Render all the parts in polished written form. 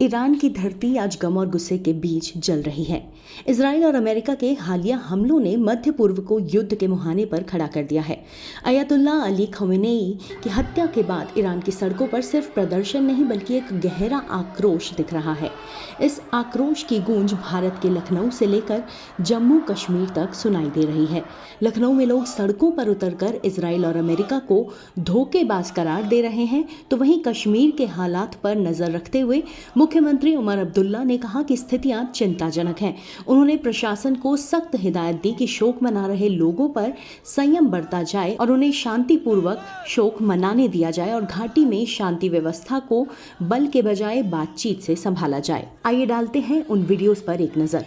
Iran की धरती आज गम और गुस्से के बीच जल रही है। इजराइल और अमेरिका के हालिया हमलों ने मध्य पूर्व को युद्ध के मुहाने पर खड़ा कर दिया है। अयतुल्ला अली खमेनेई की हत्या के बाद ईरान की सड़कों पर सिर्फ प्रदर्शन नहीं बल्कि एक गहरा आक्रोश दिख रहा है। इस आक्रोश की गूंज भारत के लखनऊ से लेकर जम्मू कश्मीर तक सुनाई दे रही है। लखनऊ में लोग सड़कों पर उतरकर इजराइल और अमेरिका को धोखेबाज करार दे रहे हैं, तो वहीं कश्मीर के हालात पर नजर रखते हुए मुख्यमंत्री उमर अब्दुल्ला ने कहा कि स्थितियां चिंताजनक हैं। उन्होंने प्रशासन को सख्त हिदायत दी कि शोक मना रहे लोगों पर संयम बरता जाए और उन्हें शांतिपूर्वक शोक मनाने दिया जाए और घाटी में शांति व्यवस्था को बल के बजाय बातचीत से संभाला जाए। आइए डालते हैं उन वीडियोस पर एक नजर।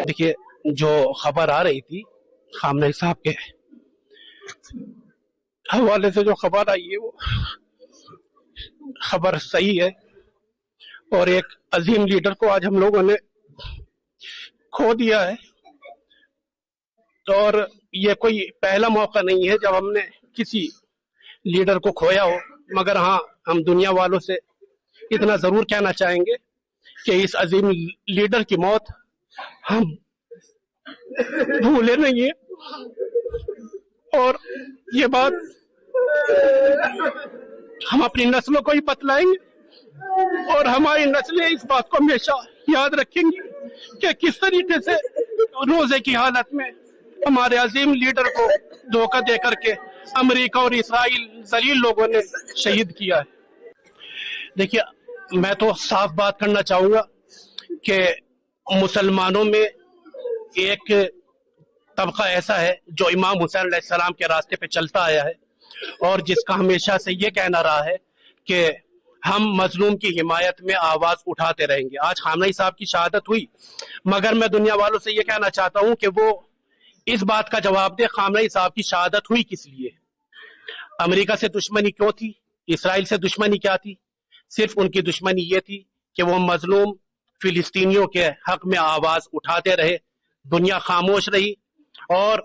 देखिए, जो खबर आ रही थी खामनेई साहब के हवाले से जो खबर आई है वो खबर सही है और एक अजीम लीडर को आज हम लोगों ने खो दिया है। और ये कोई पहला मौका नहीं है जब हमने किसी लीडर को खोया हो, मगर हाँ, हम दुनिया वालों से इतना जरूर कहना चाहेंगे कि इस अजीम लीडर की मौत हम भूले नहीं है और ये बात हम अपनी नस्लों को ही बतलाएंगे और हमारी नस्लें इस बात को हमेशा याद रखेंगी कि किस तरीके से रोजे की हालत में हमारे अजीम लीडर को धोखा दे करके अमेरिका और इसराइल जलील लोगों ने शहीद किया है। देखिए, मैं तो साफ बात करना चाहूंगा कि मुसलमानों में एक तबका ऐसा है जो इमाम हुसैन अलैहिस्सलाम के रास्ते पे चलता आया है और जिसका हमेशा से ये कहना रहा है कि हम मजलूम की हिमायत में आवाज उठाते रहेंगे। आज खामनेई साहब की शहादत हुई, मगर मैं दुनिया वालों से ये कहना चाहता हूं कि वो इस बात का जवाब दे खामनेई साहब की शहादत हुई किस लिए, अमेरिका से दुश्मनी क्यों थी, इसराइल से दुश्मनी क्या थी। सिर्फ उनकी दुश्मनी ये थी कि वो मजलूम फिलिस्तीनियों के हक में आवाज उठाते रहे, दुनिया खामोश रही और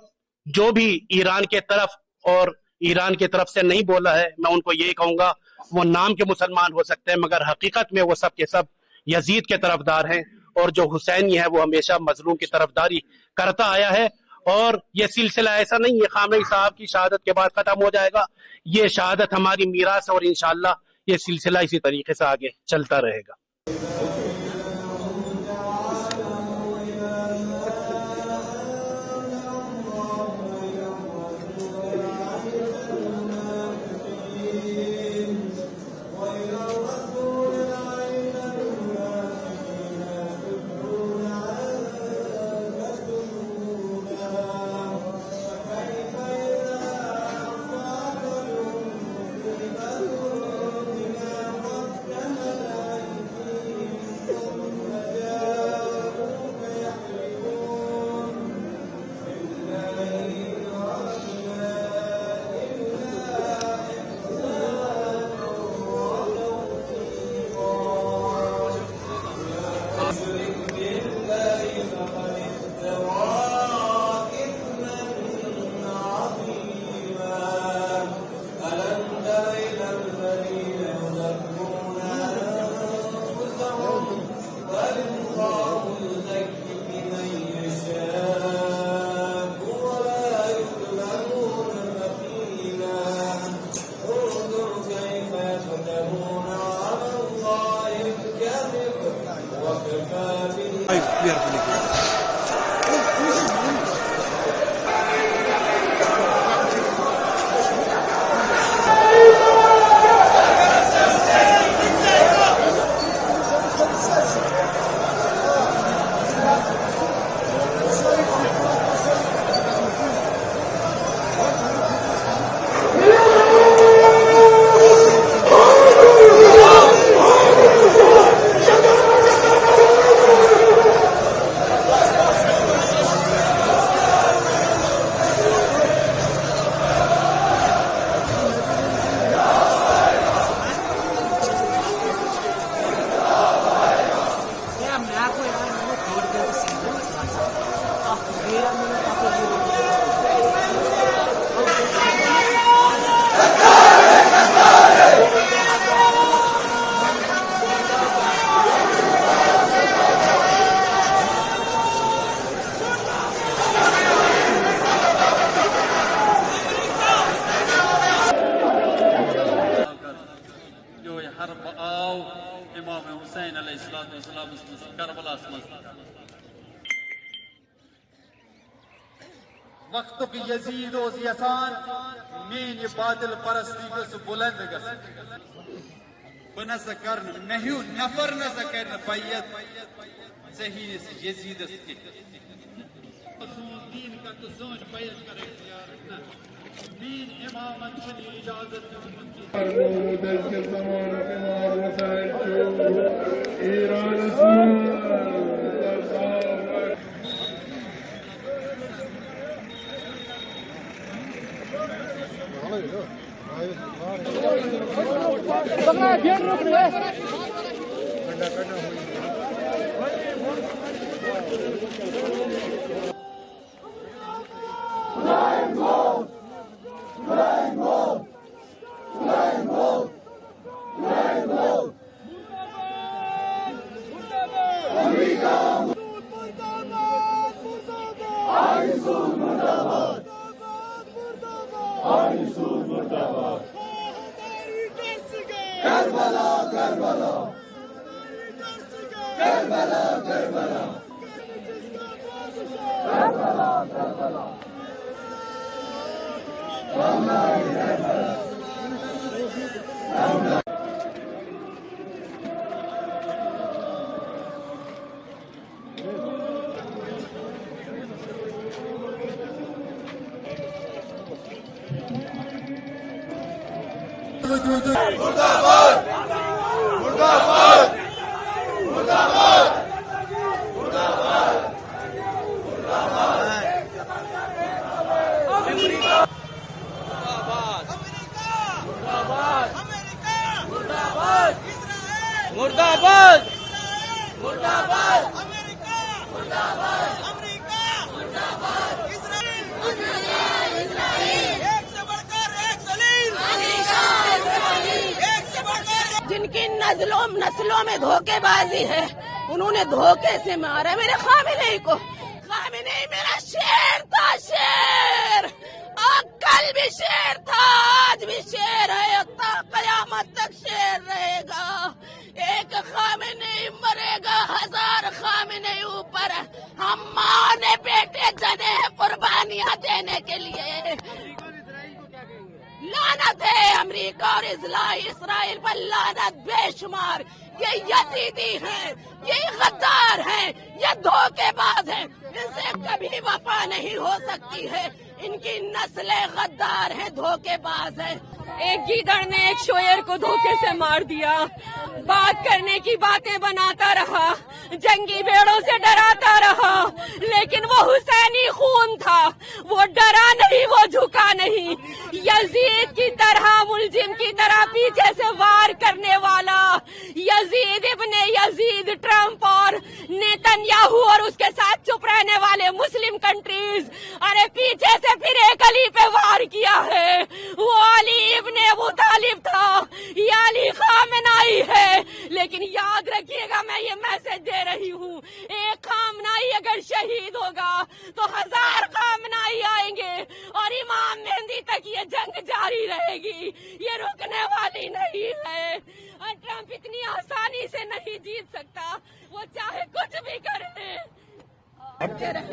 जो भी ईरान के तरफ और ईरान की तरफ से नहीं बोला है, मैं उनको यही कहूंगा, वो नाम के मुसलमान हो सकते हैं मगर हकीकत में वो सब के सब यजीद के तरफदार हैं और जो हुसैनी है वो हमेशा मजलूम की तरफदारी करता आया है। और ये सिलसिला ऐसा नहीं है खामनेई साहब की शहादत के बाद खत्म हो जाएगा, ये शहादत हमारी मीरास है और इंशाअल्लाह ये सिलसिला इसी तरीके से आगे चलता रहेगा। वक्त की यजीद और यसान मीन बादल परस्ती गस बुलंद गस बन कर नहु नफर न कर बैत सही यजीद दीन का तो सोच बैत कर दीन इमामत की इजाजत मुर्दाबाद मुर्दाबाद अमेरिका मुर्दाबाद अमेरिका मुर्दाबाद इजराइल एक से बढ़कर एक जलील एक से बढ़कर जिनकी नस्लों में धोखेबाजी है उन्होंने धोखे से मारा मेरे खामिनेई को। खामिनेई मेरा शेर था, शेर, और कल भी शेर था, आज भी शेर है, कयामत तक शेर रहेगा। एक खामिनेई मरेगा, 1000 खामिनेई ऊपर। हम माँ ने बेटे जने हैं कुर्बानियां देने के लिए। लानत है अमेरिका और इसराइल पर, लानत बेशुमार। ये यजीदी हैं, ये गद्दार हैं, ये धोखेबाज हैं, इनसे कभी वफा नहीं हो सकती है। इनकी नस्लें गद्दार हैं, धोखेबाज हैं। एक गीदड़ ने एक शोयर को धोखे से मार दिया, बात करने की बातें बनाता रहा, जंगी भेड़ों से डराता रहा, लेकिन वो हुसैनी खून था, वो डरा नहीं, वो झुका नहीं। यजीद की तरह, मुलजिम की तरह पीछे से वार करने वाला यजीद इब्ने यजीद, ट्रंप और नेतन्याहू और उसके साथ चुप रहने वाले मुस्लिम कंट्रीज, अरे पीछे से फिर एक अली पे वार किया है। वो अली इब्ने अबू तालिब था, ये अली खामेनाई है। लेकिन याद रखिएगा, मैं ये मैसेज दे रही हूँ, एक खामेनाई अगर शहीद होगा तो 1000 खामेनाई आएंगे और इमाम मेहंदी तक ये जंग जारी रहेगी, ये रुकने वाली नहीं है। और ट्रंप इतनी आसानी से नहीं जीत सकता, वो चाहे कुछ भी कर ले।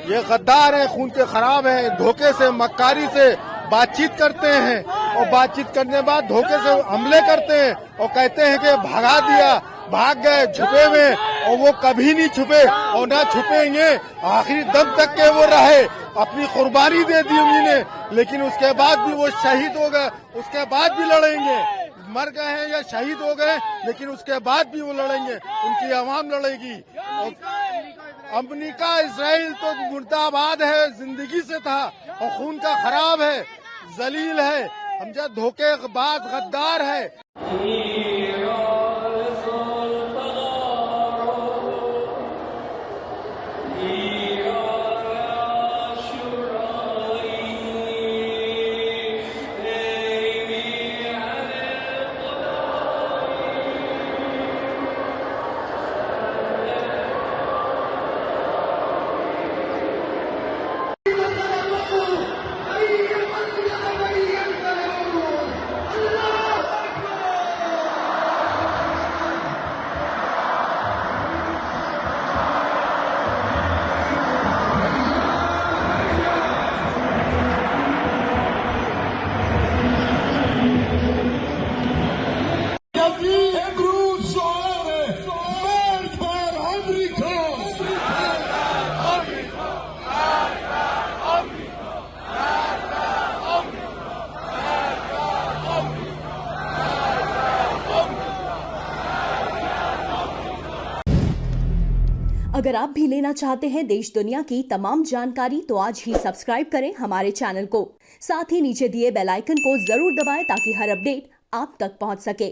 ये गद्दार है, खून के खराब है, धोखे से, मक्कारी से बातचीत करते हैं और बातचीत करने के बाद धोखे से हमले करते हैं और कहते हैं कि भगा दिया, भाग गए छुपे में, और वो कभी नहीं छुपे और ना छुपेंगे। आखिरी दम तक के वो रहे, अपनी कुर्बानी दे दी उन्होंने, लेकिन उसके बाद भी वो शहीद हो गए, उसके बाद भी लड़ेंगे। मर गए हैं या शहीद हो गए, लेकिन उसके बाद भी वो लड़ेंगे, उनकी आवाम लड़ेगी। अमेरिका इजराइल तो मुर्दाबाद है, जिंदगी से था और खून का खराब है, जलील है, हमजा धोखेबाज गद्दार है। अगर आप भी लेना चाहते हैं देश दुनिया की तमाम जानकारी तो आज ही सब्सक्राइब करें हमारे चैनल को। साथ ही नीचे दिए बेल आइकन को जरूर दबाएं ताकि हर अपडेट आप तक पहुंच सके।